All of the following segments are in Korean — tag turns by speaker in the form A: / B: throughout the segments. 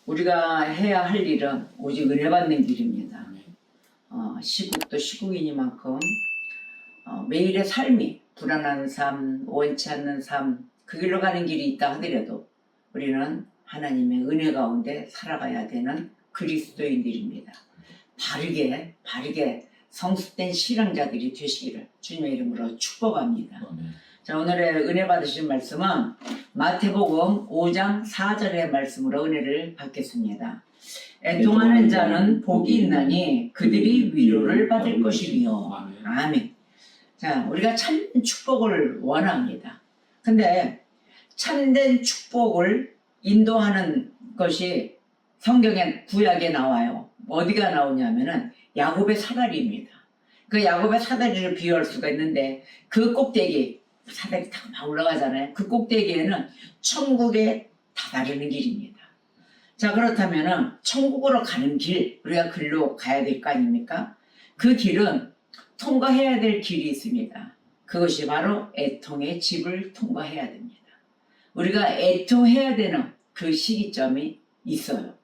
A: 우리가 해야 할 일은 오직 은혜 받는 길입니다. 시국도 시국이니만큼 매일의 삶이 불안한 삶, 원치 않는 삶, 그 길로 가는 길이 있다 하더라도 우리는 하나님의 은혜 가운데 살아가야 되는 그리스도인들입니다. 바르게 성숙된 신앙자들이 되시기를 주님의 이름으로 축복합니다. 자, 오늘의 은혜 받으신 말씀은 마태복음 5장 4절의 말씀으로 은혜를 받겠습니다. 애통하는 자는 복이 있나니 그들이 위로를 받을 것이며. 아멘. 자, 우리가 참된 축복을 원합니다. 근데 참된 축복을 인도하는 것이 성경의 구약에 나와요. 어디가 나오냐면은 야곱의 사다리입니다. 그 야곱의 사다리를 비유할 수가 있는데 그 꼭대기, 사다리 타고 막 올라가잖아요. 그 꼭대기에는 천국에 다다르는 길입니다. 자, 그렇다면은 천국으로 가는 길, 우리가 글로 가야 될 거 아닙니까? 그 길은 통과해야 될 길이 있습니다. 그것이 바로 애통의 집을 통과해야 됩니다. 우리가 애통해야 되는 그 시기점이 있어요.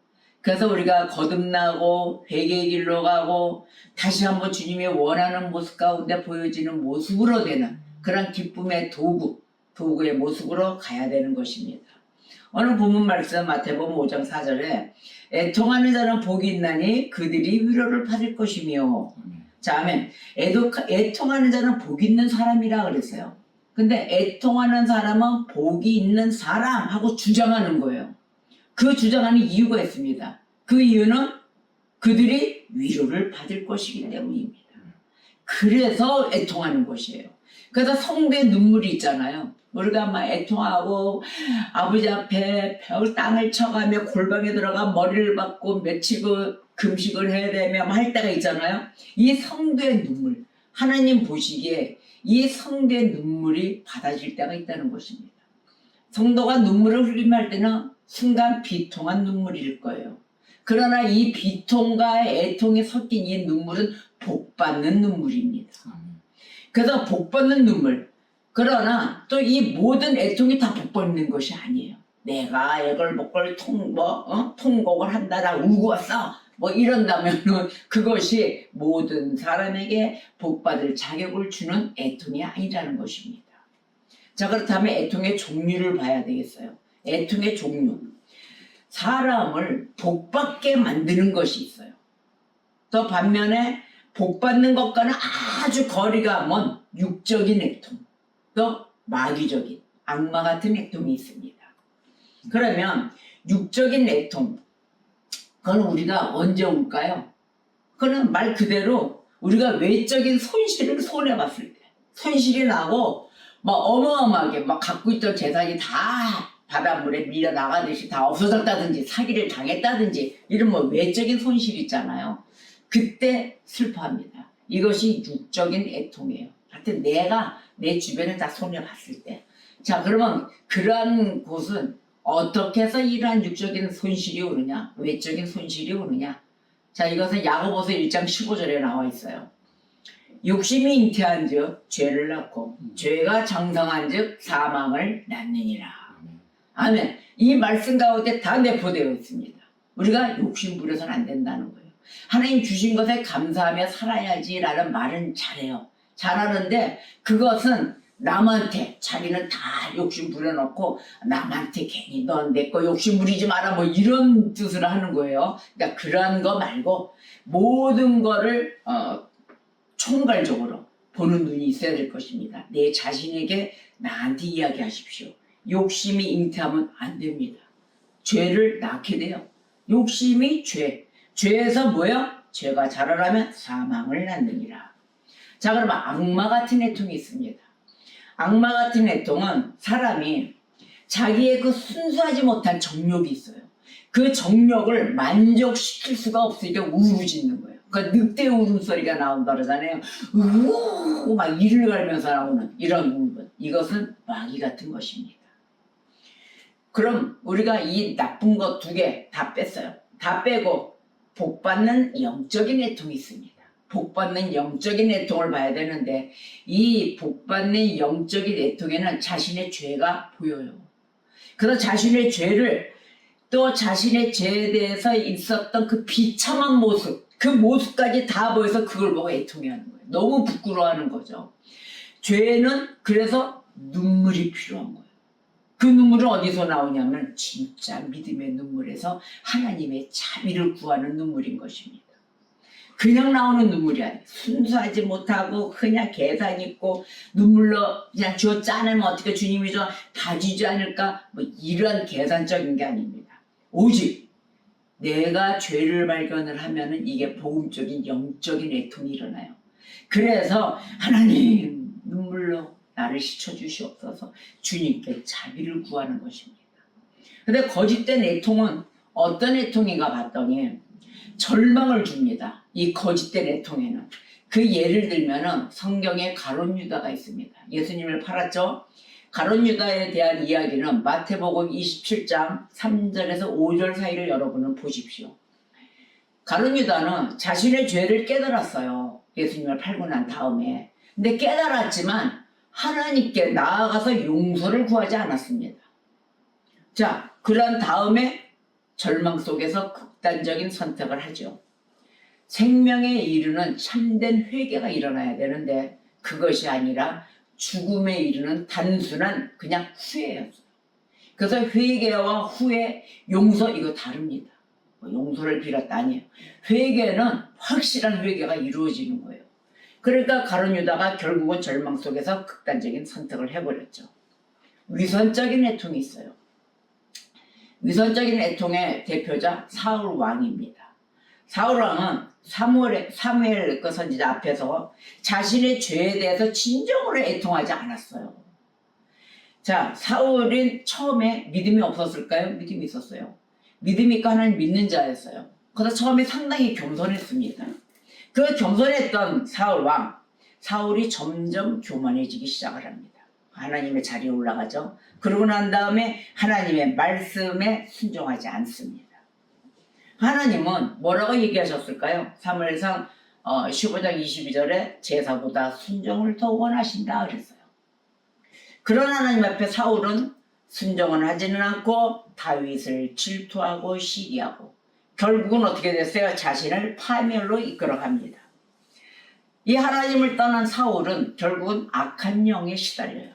A: 그래서 우리가 거듭나고 회개의 길로 가고 다시 한번 주님이 원하는 모습 가운데 보여지는 모습으로 되는 그런 기쁨의 도구의 모습으로 가야 되는 것입니다. 오늘 본문 말씀 마태복음 5장 4절에 애통하는 자는 복이 있나니 그들이 위로를 받을 것이며. 자, 아멘. 애통하는 자는 복이 있는 사람이라 그랬어요. 근데 애통하는 사람은 복이 있는 사람하고 주장하는 거예요. 그 주장하는 이유가 있습니다. 그 이유는 그들이 위로를 받을 것이기 때문입니다. 그래서 애통하는 것이에요. 그래서 성도의 눈물이 있잖아요. 우리가 막 애통하고 아버지 앞에 땅을 쳐가며 골방에 들어가 머리를 박고 며칠 금식을 해야 되며 할 때가 있잖아요. 이 성도의 눈물, 하나님 보시기에 이 성도의 눈물이 받아질 때가 있다는 것입니다. 성도가 눈물을 흘리며 할 때는 순간 비통한 눈물일 거예요. 그러나 이 비통과 애통이 섞인 이 눈물은 복받는 눈물입니다. 그래서 복받는 눈물. 그러나 또 이 모든 애통이 다 복받는 것이 아니에요. 내가 애걸복걸 통곡을 한다, 나 울고 왔어, 이런다면은 그것이 모든 사람에게 복받을 자격을 주는 애통이 아니라는 것입니다. 자, 그렇다면 애통의 종류를 봐야 되겠어요. 애통의 종류. 사람을 복받게 만드는 것이 있어요. 또 반면에 복받는 것과는 아주 거리가 먼 육적인 애통, 또 마귀적인 악마 같은 애통이 있습니다. 그러면 육적인 애통, 그건 우리가 언제 올까요? 그건 말 그대로 우리가 외적인 손실을 손해봤을 때, 손실이 나고 어마어마하게 갖고 있던 재산이 다 바닷물에 밀려 나가듯이 다 없어졌다든지 사기를 당했다든지 이런 외적인 손실이 있잖아요. 그때 슬퍼합니다. 이것이 육적인 애통이에요. 하여튼 내가 내 주변에 다 손해봤을 때. 자, 그러면 그러한 곳은 어떻게 해서 이러한 육적인 손실이 오느냐, 외적인 손실이 오느냐. 자, 이것은 야고보서 1장 15절에 나와 있어요. 욕심이 잉태한 즉 죄를 낳고 죄가 장성한 즉 사망을 낳느니라. 아멘. 이 말씀 가운데 다 내포되어 있습니다. 우리가 욕심 부려서는 안 된다는 거예요. 하나님 주신 것에 감사하며 살아야지라는 말은 잘해요. 잘하는데 그것은 남한테, 자기는 다 욕심 부려놓고 남한테 괜히 넌 내 거 욕심 부리지 마라 이런 뜻을 하는 거예요. 그러니까 그러한 거 말고 모든 거를 총괄적으로 보는 눈이 있어야 될 것입니다. 내 자신에게 나한테 이야기하십시오. 욕심이 잉태하면 안 됩니다. 죄를 낳게 돼요. 욕심이 죄. 죄에서 뭐예요? 죄가 자라나면 사망을 낳느니라. 자, 그러면 악마 같은 애통이 있습니다. 악마 같은 애통은 사람이 자기의 그 순수하지 못한 정욕이 있어요. 그 정욕을 만족시킬 수가 없으니까 우르짖는 거예요. 그러니까 늑대 울음소리가 나온다 그러잖아요. 우우 이를 갈면서 나오는 이런 울음. 이것은 마귀 같은 것입니다. 그럼 우리가 이 나쁜 것 2개 다 뺐어요. 다 빼고 복받는 영적인 애통이 있습니다. 복받는 영적인 애통을 봐야 되는데 이 복받는 영적인 애통에는 자신의 죄가 보여요. 그래서 자신의 죄를 또 자신의 죄에 대해서 있었던 그 비참한 모습, 그 모습까지 다 보여서 그걸 보고 애통해하는 거예요. 너무 부끄러워하는 거죠. 죄는 그래서 눈물이 필요한 거예요. 그 눈물은 어디서 나오냐면 진짜 믿음의 눈물에서 하나님의 자비를 구하는 눈물인 것입니다. 그냥 나오는 눈물이 아니에요. 순수하지 못하고 그냥 계산 있고 눈물로 그냥 주어 짜내면 어떻게 주님이 좀 봐주지 않을까, 뭐 이런 계산적인 게 아닙니다. 오직 내가 죄를 발견을 하면은 이게 복음적인 영적인 애통이 일어나요. 그래서 하나님 눈물로 나를 씻어주시옵소서 주님께 자비를 구하는 것입니다. 근데 거짓된 애통은 어떤 애통인가 봤더니 절망을 줍니다. 이 거짓된 애통에는. 그 예를 들면은 성경에 가룟 유다가 있습니다. 예수님을 팔았죠. 가룟 유다에 대한 이야기는 마태복음 27장 3절에서 5절 사이를 여러분은 보십시오. 가룟 유다는 자신의 죄를 깨달았어요. 예수님을 팔고 난 다음에. 근데 깨달았지만 하나님께 나아가서 용서를 구하지 않았습니다. 자, 그런 다음에 절망 속에서 극단적인 선택을 하죠. 생명에 이르는 참된 회개가 일어나야 되는데 그것이 아니라 죽음에 이르는 단순한 그냥 후회였어요. 그래서 회개와 후회, 용서 이거 다릅니다. 용서를 빌었다 아니에요. 회개는 확실한 회개가 이루어지는 거예요. 그러니까 가룟 유다가 결국은 절망 속에서 극단적인 선택을 해버렸죠. 위선적인 애통이 있어요. 위선적인 애통의 대표자 사울 왕입니다. 사울 왕은 사무엘 그 선지자 앞에서 자신의 죄에 대해서 진정으로 애통하지 않았어요. 자, 사울은 처음에 믿음이 없었을까요? 믿음이 있었어요. 믿음이 있고 하나님 믿는 자였어요. 그래서 처음에 상당히 겸손했습니다. 그 겸손했던 사울 왕, 사울이 점점 교만해지기 시작을 합니다. 하나님의 자리에 올라가죠. 그러고 난 다음에 하나님의 말씀에 순종하지 않습니다. 하나님은 뭐라고 얘기하셨을까요? 사무엘상 15장 22절에 제사보다 순종을 더 원하신다 그랬어요. 그런 하나님 앞에 사울은 순종은 하지는 않고 다윗을 질투하고 시기하고 결국은 어떻게 됐어요? 자신을 파멸로 이끌어갑니다. 이 하나님을 떠난 사울은 결국은 악한 영에 시달려요.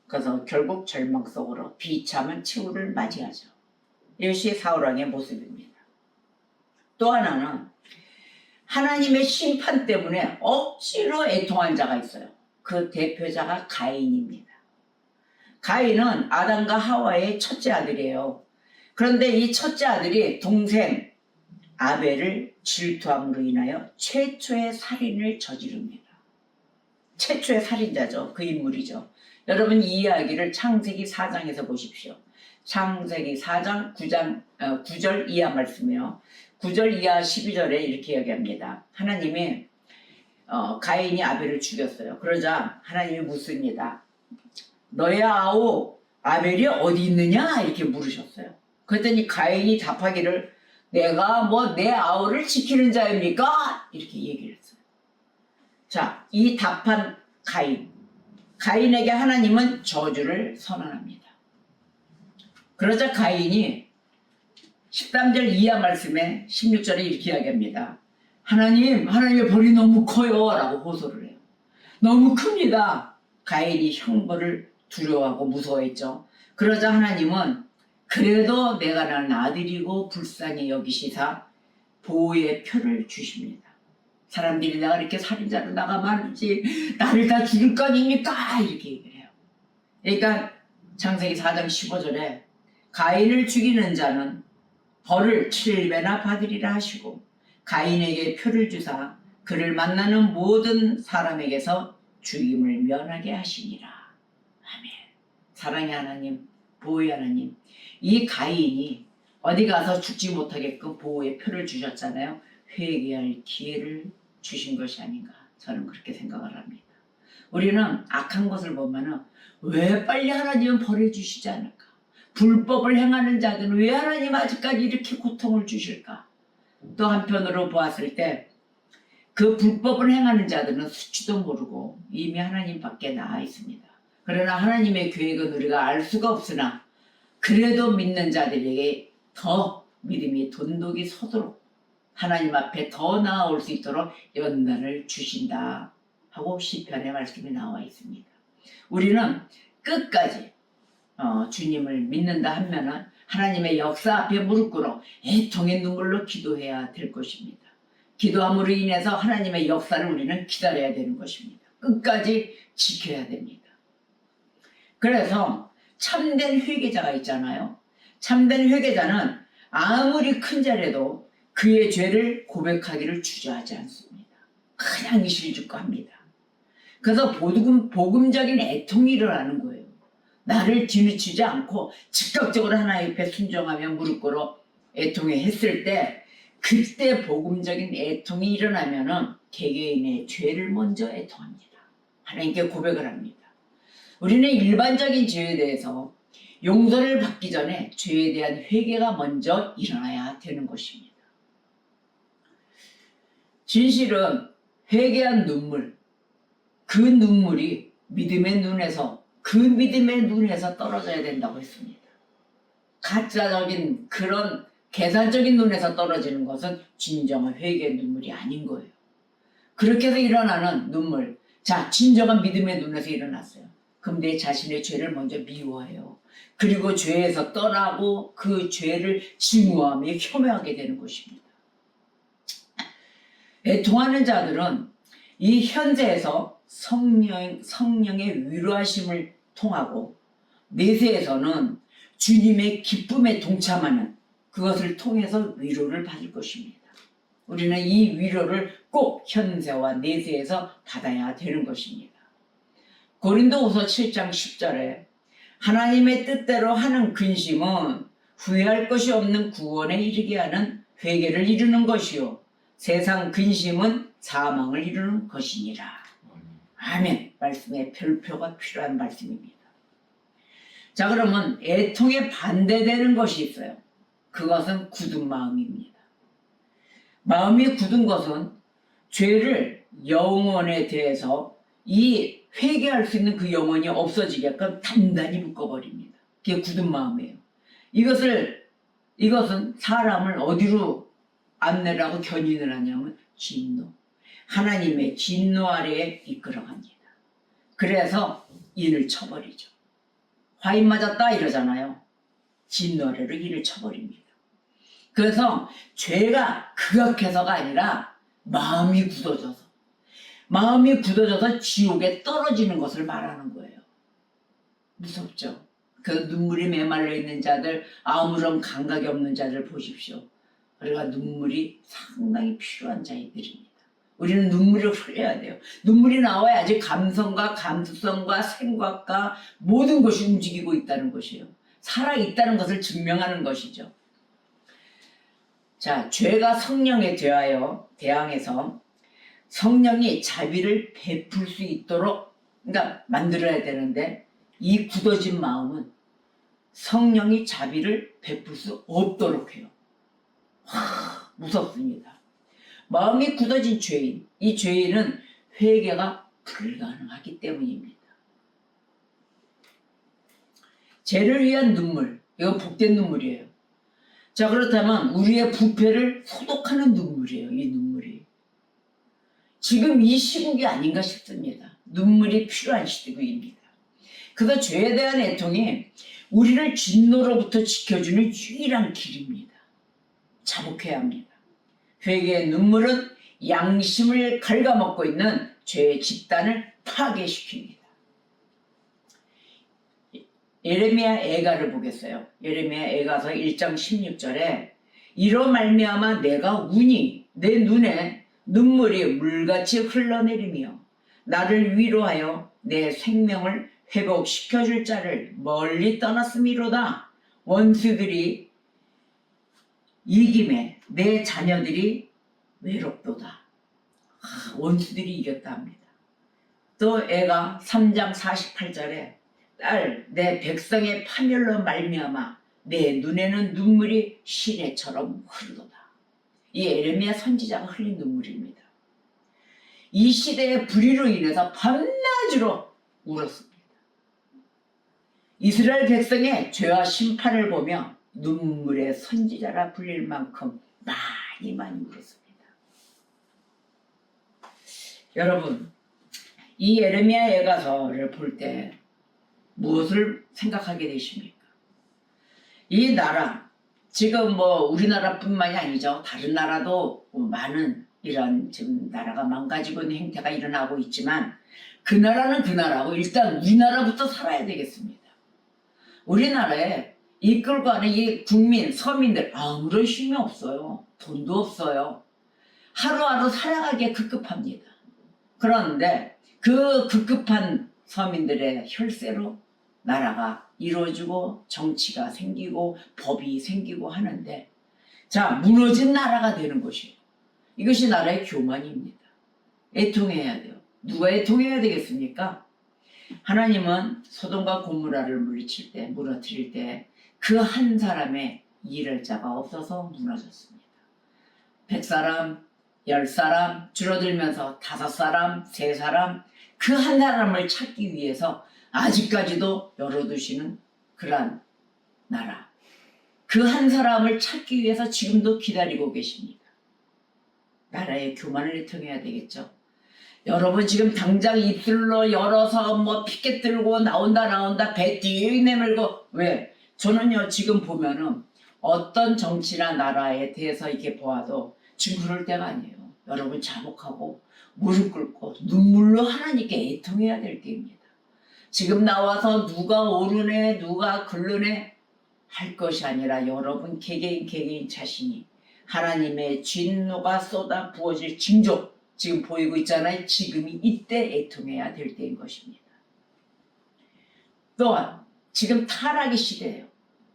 A: 그래서 결국 절망 속으로 비참한 최후를 맞이하죠. 이것이 사울왕의 모습입니다. 또 하나는 하나님의 심판 때문에 억지로 애통한 자가 있어요. 그 대표자가 가인입니다. 가인은 아담과 하와의 첫째 아들이에요. 그런데 이 첫째 아들이 동생 아벨을 질투함으로 인하여 최초의 살인을 저지릅니다. 최초의 살인자죠. 그 인물이죠. 여러분 이 이야기를 창세기 4장에서 보십시오. 창세기 4장 9절 이하 말씀이요. 9절 이하 12절에 이렇게 이야기합니다. 하나님이 가인이 아벨을 죽였어요. 그러자 하나님이 묻습니다. 너의 아우 아벨이 어디 있느냐? 이렇게 물으셨어요. 그랬더니 가인이 답하기를 내가 뭐 내 아우를 지키는 자입니까? 이렇게 얘기를 했어요. 자, 이 답한 가인에게 하나님은 저주를 선언합니다. 그러자 가인이 13절 이하 말씀에 16절에 이렇게 이야기합니다. 하나님의 벌이 너무 커요 라고 호소를 해요. 너무 큽니다. 가인이 형벌을 두려워하고 무서워했죠. 그러자 하나님은 그래도 내가 난 아들이고 불쌍히 여기시사 보호의 표를 주십니다. 사람들이 내가 이렇게 살인자로 나가말지 나를 다 죽일 거 아닙니까? 이렇게 얘기를 해요. 그러니까 창세기 4장 15절에 가인을 죽이는 자는 벌을 7배나 받으리라 하시고 가인에게 표를 주사 그를 만나는 모든 사람에게서 죽임을 면하게 하시니라. 아멘. 사랑의 하나님, 보호의 하나님, 이 가인이 어디 가서 죽지 못하게끔 보호의 표를 주셨잖아요. 회개할 기회를 주신 것이 아닌가 저는 그렇게 생각을 합니다. 우리는 악한 것을 보면은 왜 빨리 하나님은 벌해 주시지 않을까? 불법을 행하는 자들은 왜 하나님 아직까지 이렇게 고통을 주실까? 또 한편으로 보았을 때 그 불법을 행하는 자들은 수치도 모르고 이미 하나님 밖에 나와 있습니다. 그러나 하나님의 계획은 우리가 알 수가 없으나 그래도 믿는 자들에게 더 믿음이 돈독이 서도록 하나님 앞에 더 나아올 수 있도록 연단을 주신다 하고 시편의 말씀이 나와 있습니다. 우리는 끝까지 주님을 믿는다 하면은 하나님의 역사 앞에 무릎 꿇어 애통의 눈물로 기도해야 될 것입니다. 기도함으로 인해서 하나님의 역사를 우리는 기다려야 되는 것입니다. 끝까지 지켜야 됩니다. 그래서 참된 회개자가 있잖아요. 참된 회개자는 아무리 큰 죄라도 그의 죄를 고백하기를 주저하지 않습니다. 그냥 이실직고 합니다. 그래서 복음적인 애통이 일어나는 거예요. 나를 뒤늦히지 않고 즉각적으로 하나님 앞에 순종하며 무릎 꿇어 애통해 했을 때, 그때 복음적인 애통이 일어나면은 개개인의 죄를 먼저 애통합니다. 하나님께 고백을 합니다. 우리는 일반적인 죄에 대해서 용서를 받기 전에 죄에 대한 회개가 먼저 일어나야 되는 것입니다. 진실은 회개한 눈물, 그 눈물이 믿음의 눈에서 떨어져야 된다고 했습니다. 가짜적인 그런 계산적인 눈에서 떨어지는 것은 진정한 회개의 눈물이 아닌 거예요. 그렇게 해서 일어나는 눈물, 자, 진정한 믿음의 눈에서 일어났어요. 그럼 내 자신의 죄를 먼저 미워해요. 그리고 죄에서 떠나고 그 죄를 증오하며 혐오하게 되는 것입니다. 애통하는 자들은 이 현재에서 성령의 위로하심을 통하고 내세에서는 주님의 기쁨에 동참하는 그것을 통해서 위로를 받을 것입니다. 우리는 이 위로를 꼭 현세와 내세에서 받아야 되는 것입니다. 고린도후서 7장 10절에 하나님의 뜻대로 하는 근심은 후회할 것이 없는 구원에 이르게 하는 회개를 이루는 것이요 세상 근심은 사망을 이루는 것이니라. 아멘. 말씀에 별표가 필요한 말씀입니다. 자, 그러면 애통에 반대되는 것이 있어요. 그것은 굳은 마음입니다. 마음이 굳은 것은 죄를 영혼에 대해서 이 회개할 수 있는 그 영혼이 없어지게끔 단단히 묶어버립니다. 그게 굳은 마음이에요. 이것은 사람을 어디로 안내라고 견인을 하냐면 진노. 하나님의 진노 아래에 이끌어갑니다. 그래서 인을 쳐버리죠. 화인 맞았다 이러잖아요. 진노 아래로 인을 쳐버립니다. 그래서 죄가 극악해서가 아니라 마음이 굳어져서 지옥에 떨어지는 것을 말하는 거예요. 무섭죠? 그 눈물이 메말라 있는 자들, 아무런 감각이 없는 자들 보십시오. 우리가 눈물이 상당히 필요한 자들입니다. 우리는 눈물을 흘려야 돼요. 눈물이 나와야지 감성과 감수성과 생각과 모든 것이 움직이고 있다는 것이에요. 살아있다는 것을 증명하는 것이죠. 자, 죄가 성령에 대항해서 성령이 자비를 베풀 수 있도록 만들어야 되는데, 이 굳어진 마음은 성령이 자비를 베풀 수 없도록 해요. 무섭습니다. 마음이 굳어진 죄인, 이 죄인은 회개가 불가능하기 때문입니다. 죄를 위한 눈물, 이건 복된 눈물이에요. 자, 그렇다면 우리의 부패를 소독하는 눈물이에요. 이 눈물이 지금 이 시국이 아닌가 싶습니다. 눈물이 필요한 시국입니다. 그래서 죄에 대한 애통이 우리를 진노로부터 지켜주는 유일한 길입니다. 자복해야 합니다. 회개의 눈물은 양심을 갉아먹고 있는 죄의 집단을 파괴시킵니다. 예레미야 애가를 보겠어요. 예레미야 애가서 1장 16절에 이로 말미암아 내가 우니 내 눈에 눈물이 물같이 흘러내리며 나를 위로하여 내 생명을 회복시켜줄 자를 멀리 떠났음이로다. 원수들이 이김에 내 자녀들이 외롭도다. 원수들이 이겼다 합니다. 또 애가 3장 48절에 딸, 내 백성의 파멸로 말미암아 내 눈에는 눈물이 시내처럼 흐르도다. 이 에레미야 선지자가 흘린 눈물입니다. 이 시대의 불의로 인해서 밤낮으로 울었습니다. 이스라엘 백성의 죄와 심판을 보며 눈물의 선지자라 불릴 만큼 많이 울었습니다. 여러분, 이 예레미야 예가서를 볼 때 무엇을 생각하게 되십니까? 이 나라, 지금 우리나라뿐만이 아니죠. 다른 나라도 많은 이런 지금 나라가 망가지고 있는 행태가 일어나고 있지만 그 나라는 그 나라고 일단 우리나라부터 살아야 되겠습니다. 우리나라에 이끌고 가는 이 국민, 서민들 아무런 힘이 없어요. 돈도 없어요. 하루하루 살아가기에 급급합니다. 그런데 그 급급한 서민들의 혈세로 나라가 이루어지고 정치가 생기고 법이 생기고 하는데 자, 무너진 나라가 되는 것이에요. 이것이 나라의 교만입니다. 애통해야 돼요. 누가 애통해야 되겠습니까? 하나님은 소돔과 고모라를 물리칠 때, 무너뜨릴 때 그 한 사람의 일할 자가 없어서 무너졌습니다. 100사람, 10사람 줄어들면서 5사람, 3사람 그 한 사람을 찾기 위해서 아직까지도 열어두시는 그러한 나라. 그 한 사람을 찾기 위해서 지금도 기다리고 계십니다. 나라의 교만을 애통해야 되겠죠. 여러분 지금 당장 입술로 열어서 피켓 들고 나온다 배 띠 내밀고 왜? 저는요 지금 보면은 어떤 정치나 나라에 대해서 이렇게 보아도 지금 그럴 때가 아니에요. 여러분 자복하고 무릎 꿇고 눈물로 하나님께 애통해야 될 때입니다. 지금 나와서 누가 오르네 누가 글르네 할 것이 아니라 여러분 개개인 자신이 하나님의 진노가 쏟아 부어질 징조 지금 보이고 있잖아요. 지금이 이때 애통해야 될 때인 것입니다. 또한 지금 타락의 시대예요.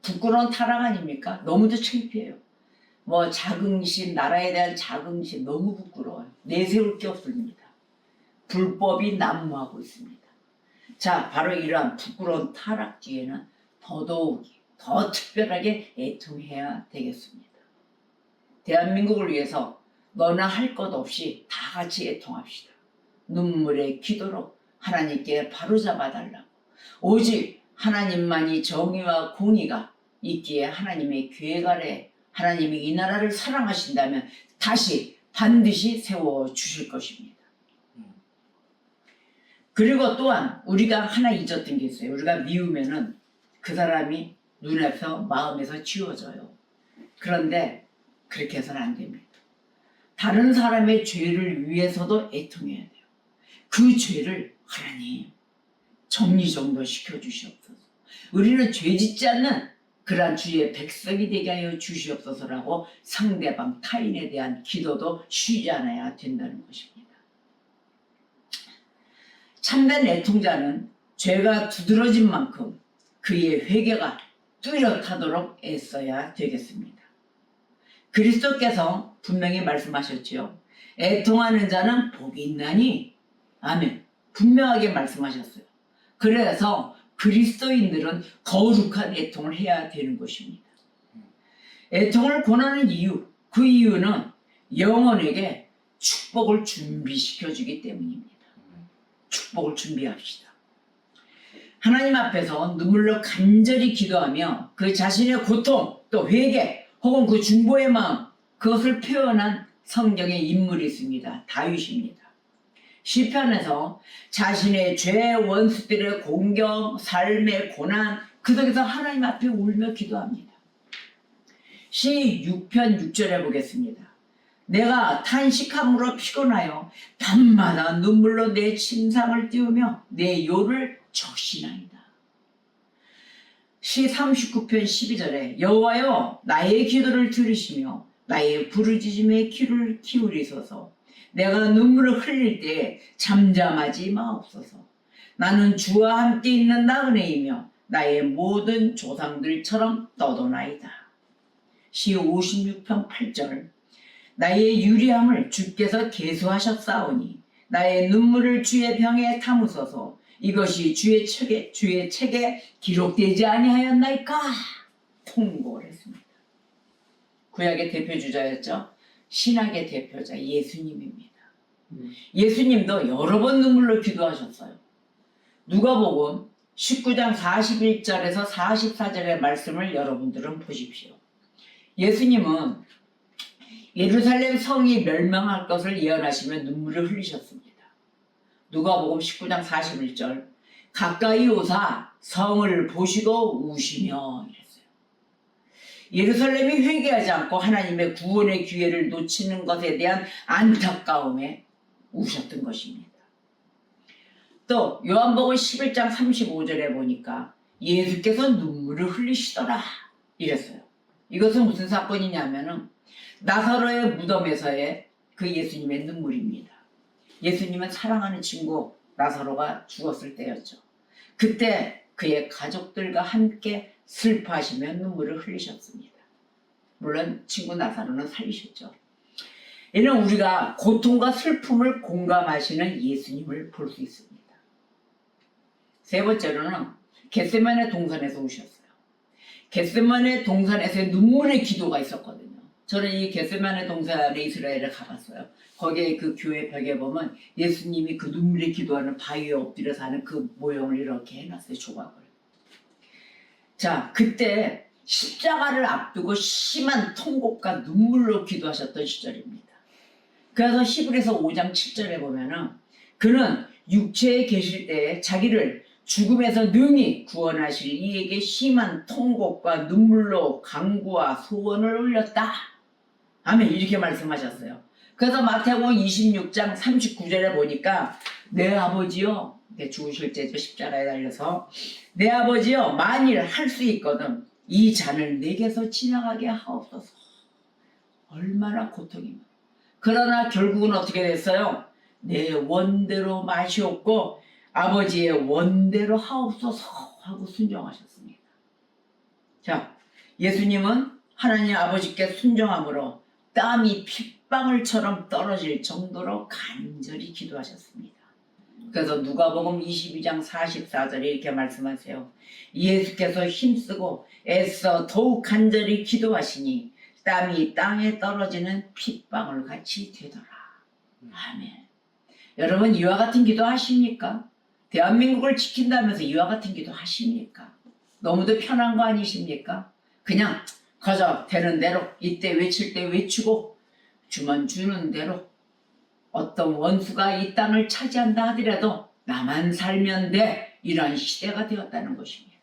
A: 부끄러운 타락 아닙니까? 너무도 창피해요. 자긍심, 나라에 대한 자긍심 너무 부끄러워요. 내세울 게 없습니다. 불법이 난무하고 있습니다. 자, 바로 이러한 부끄러운 타락 뒤에는 더더욱이 더 특별하게 애통해야 되겠습니다. 대한민국을 위해서 너나 할 것 없이 다 같이 애통합시다. 눈물의 기도로 하나님께 바로잡아 달라고. 오직 하나님만이 정의와 공의가 있기에 하나님의 계획 아래 하나님이 이 나라를 사랑하신다면 다시 반드시 세워주실 것입니다. 그리고 또한 우리가 하나 잊었던 게 있어요. 우리가 미우면은 그 사람이 눈에서 마음에서 지워져요. 그런데 그렇게 해서는 안 됩니다. 다른 사람의 죄를 위해서도 애통해야 돼요. 그 죄를 하나님 정리정돈 시켜주시옵소서. 우리는 죄 짓지 않는 그러한 주의 백성이 되게 하여 주시옵소서라고 상대방 타인에 대한 기도도 쉬지 않아야 된다는 것입니다. 참된 애통자는 죄가 두드러진 만큼 그의 회개가 뚜렷하도록 애써야 되겠습니다. 그리스도께서 분명히 말씀하셨지요. 애통하는 자는 복이 있나니 아멘. 분명하게 말씀하셨어요. 그래서 그리스도인들은 거룩한 애통을 해야 되는 것입니다. 애통을 권하는 이유, 그 이유는 영혼에게 축복을 준비시켜주기 때문입니다. 축복을 준비합시다. 하나님 앞에서 눈물로 간절히 기도하며 그 자신의 고통, 또 회개, 혹은 그 중보의 마음, 그것을 표현한 성경의 인물이 있습니다. 다윗입니다. 시편에서 자신의 죄 원수들의 공격, 삶의 고난, 그 속에서 하나님 앞에 울며 기도합니다. 시 6편 6절에 보겠습니다. 내가 탄식함으로 피곤하여 밤마다 눈물로 내 침상을 띄우며 내 요를 적시나이다. 시 39편 12절에 여호와여 나의 기도를 들으시며 나의 부르짖음에 귀를 기울이소서. 내가 눈물을 흘릴 때 잠잠하지 마옵소서. 나는 주와 함께 있는 나그네이며 나의 모든 조상들처럼 떠도나이다. 시 56편 8절 나의 유리함을 주께서 계수하셨사오니 나의 눈물을 주의 병에 담으소서. 이것이 주의 책에 기록되지 아니하였나이까? 통곡을 했습니다. 구약의 대표주자였죠. 신학의 대표자 예수님입니다. 예수님도 여러 번 눈물로 기도하셨어요. 누가복음 19장 41절에서 44절의 말씀을 여러분들은 보십시오. 예수님은 예루살렘 성이 멸망할 것을 예언하시며 눈물을 흘리셨습니다. 누가복음 19장 41절 가까이 오사 성을 보시고 우시며 이랬어요. 예루살렘이 회개하지 않고 하나님의 구원의 기회를 놓치는 것에 대한 안타까움에 우셨던 것입니다. 또 요한복음 11장 35절에 보니까 예수께서 눈물을 흘리시더라 이랬어요. 이것은 무슨 사건이냐면은 나사로의 무덤에서의 그 예수님의 눈물입니다. 예수님은 사랑하는 친구 나사로가 죽었을 때였죠. 그때 그의 가족들과 함께 슬퍼하시며 눈물을 흘리셨습니다. 물론 친구 나사로는 살리셨죠. 이는 우리가 고통과 슬픔을 공감하시는 예수님을 볼 수 있습니다. 세 번째로는 겟세마네 동산에서 우셨어요. 겟세마네 동산에서의 눈물의 기도가 있었거든요. 저는 이 겟세마네 동산에 이스라엘에 가봤어요. 거기에 그 교회 벽에 보면 예수님이 그 눈물의 기도하는 바위에 엎드려서 하는 그 모형을 이렇게 해놨어요. 조각을. 자, 그때 십자가를 앞두고 심한 통곡과 눈물로 기도하셨던 시절입니다. 그래서 히브리서 5장 7절에 보면은 그는 육체에 계실 때에 자기를 죽음에서 능히 구원하실 이에게 심한 통곡과 눈물로 간구와 소원을 올렸다. 아멘. 이렇게 말씀하셨어요. 그래서 마태복음 26장 39절에 보니까 내 아버지요, 죽으실 때죠. 십자가에 달려서 내 아버지요, 만일 할 수 있거든 이 잔을 내게서 지나가게 하옵소서. 얼마나 고통입니다. 그러나 결국은 어떻게 됐어요? 내 원대로 마시옵고 아버지의 원대로 하옵소서 하고 순종하셨습니다. 자, 예수님은 하나님 아버지께 순종함으로 땀이 핏방울처럼 떨어질 정도로 간절히 기도하셨습니다. 그래서 누가복음 22장 44절에 이렇게 말씀하세요. 예수께서 힘쓰고 애써 더욱 간절히 기도하시니 땀이 땅에 떨어지는 핏방울 같이 되더라. 아멘. 여러분 이와 같은 기도 하십니까? 대한민국을 지킨다면서 이와 같은 기도 하십니까? 너무도 편한 거 아니십니까? 그냥 가자 되는 대로 이때 외칠 때 외치고 주면 주는 대로 어떤 원수가 이 땅을 차지한다 하더라도 나만 살면 돼. 이런 시대가 되었다는 것입니다.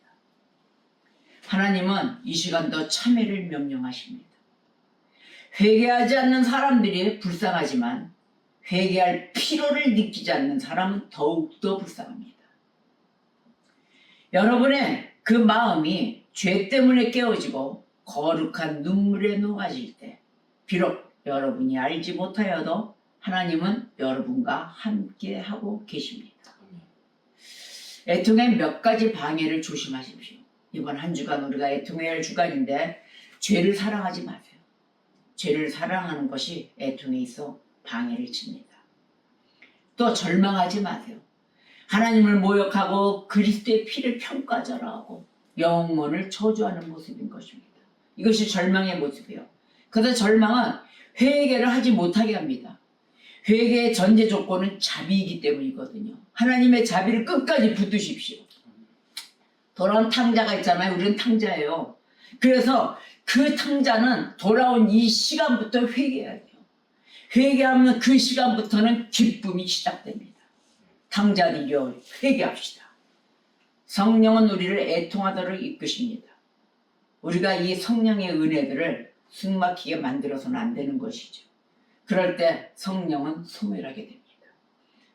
A: 하나님은 이 시간도 참회를 명령하십니다. 회개하지 않는 사람들이 불쌍하지만 회개할 필요를 느끼지 않는 사람은 더욱더 불쌍합니다. 여러분의 그 마음이 죄 때문에 깨어지고 거룩한 눈물에 녹아질 때 비록 여러분이 알지 못하여도 하나님은 여러분과 함께하고 계십니다. 애통의 몇 가지 방해를 조심하십시오. 이번 한 주간 우리가 애통해야 할 주간인데 죄를 사랑하지 마세요. 죄를 사랑하는 것이 애통에 있어 방해를 칩니다. 또 절망하지 마세요. 하나님을 모욕하고 그리스도의 피를 평가절하하고 영혼을 저주하는 모습인 것입니다. 이것이 절망의 모습이에요. 그래서 절망은 회개를 하지 못하게 합니다. 회개의 전제 조건은 자비이기 때문이거든요. 하나님의 자비를 끝까지 붙드십시오. 돌아온 탕자가 있잖아요. 우리는 탕자예요. 그래서 그 탕자는 돌아온 이 시간부터 회개해야 돼요. 회개하면 그 시간부터는 기쁨이 시작됩니다. 탕자들이여 회개합시다. 성령은 우리를 애통하도록 이끄십니다. 우리가 이 성령의 은혜들을 숨막히게 만들어서는 안 되는 것이죠. 그럴 때 성령은 소멸하게 됩니다.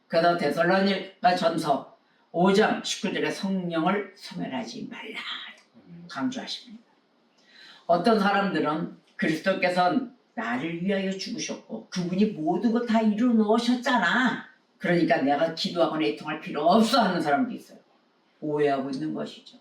A: 그래서 데살로니가 전서 5장 19절에 성령을 소멸하지 말라 강조하십니다. 어떤 사람들은 그리스도께서 나를 위하여 죽으셨고 그분이 모든 것 다 이루어 놓으셨잖아. 그러니까 내가 기도하거나 애통할 필요 없어 하는 사람도 있어요. 오해하고 있는 것이죠.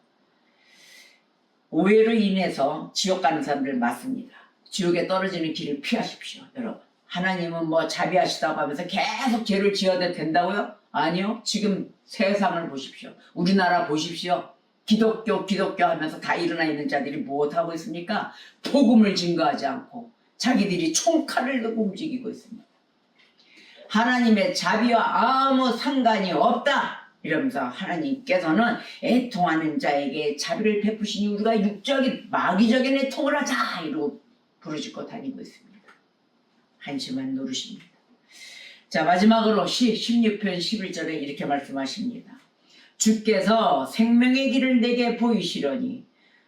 A: 오해로 인해서 지옥 가는 사람들 많습니다. 지옥에 떨어지는 길을 피하십시오. 여러분 하나님은 뭐 자비하시다고 하면서 계속 죄를 지어도 된다고요? 아니요. 지금 세상을 보십시오. 우리나라 보십시오. 기독교 하면서 다 일어나 있는 자들이 무엇하고 있습니까? 복음을 증거하지 않고 자기들이 총칼을 들고 움직이고 있습니다. 하나님의 자비와 아무 상관이 없다. 이러면서 하나님께서는 애통하는 자에게 자비를 베푸시니 우리가 육적인 마귀적인 애통을 하자 이러고 부르짖고 다니고 있습니다. 한심한 노릇입니다. 자, 마지막으로 16편 11절에 이렇게 말씀하십니다. 주께서 생명의 길을 내게 보이시려니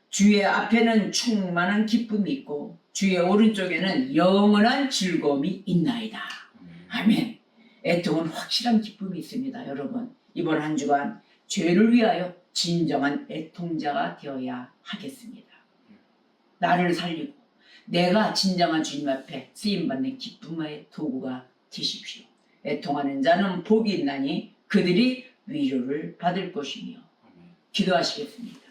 A: 주의 앞에는 충만한 기쁨이 있고 주의 오른쪽에는 영원한 즐거움이 있나이다. 아멘. 애통은 확실한 기쁨이 있습니다. 여러분, 이번 한 주간 죄를 위하여 진정한 애통자가 되어야 하겠습니다. 나를 살리고 내가 진정한 주님 앞에 쓰임받는 기쁨의 도구가 되십시오. 애통하는 자는 복이 있나니 그들이 위로를 받을 것이며. 기도하시겠습니다.